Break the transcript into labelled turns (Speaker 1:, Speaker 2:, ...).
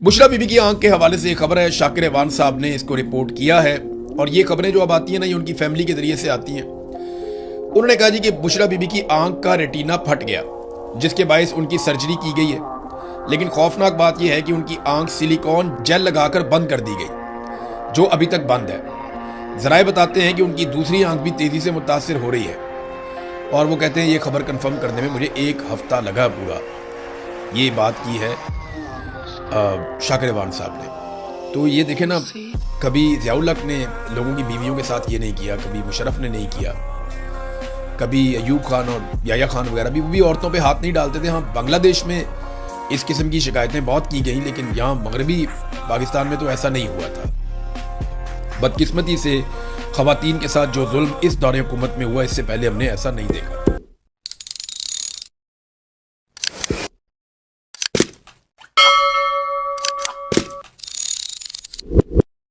Speaker 1: बुशरा बीबी की आंख के हवाले से एक खबर है। शाकिर एवान साहब ने इसको रिपोर्ट किया है और ये खबरें जो अब आती हैं ना, ये उनकी फैमिली के जरिए से आती हैं। उन्होंने कहा जी कि बुशरा बीबी की आंख का रेटिना फट गया, जिसके बायस उनकी सर्जरी की गई है। लेकिन खौफनाक बात यह है कि उनकी आंख सिलिकॉन जेल लगाकर बंद कर दी गई, जो अभी तक बंद है। जराए बताते हैं कि उनकी दूसरी आंख भी तेजी से मुतासिर हो रही है और वो कहते हैं ये खबर कंफर्म करने में मुझे 1 हफ्ता लगा पूरा। ये बात की है शाकिर एवान साहब ने। तो ये देखें ना, कभी ज़ियाउल-हक ने लोगों की बीवियों के साथ ये नहीं किया, कभी मुशर्रफ ने नहीं किया, कभी अयूब खान और याया खान वगैरह भी औरतों पे हाथ नहीं डालते थे। हाँ, बांग्लादेश में इस किस्म की शिकायतें बहुत की गई, लेकिन यहाँ मगरबी पाकिस्तान में तो ऐसा नहीं हुआ था। बदकिस्मती से ख़वातीन के साथ जो जुल्म इस दौरे हुकूमत में हुआ, इससे पहले हमने ऐसा नहीं देखा।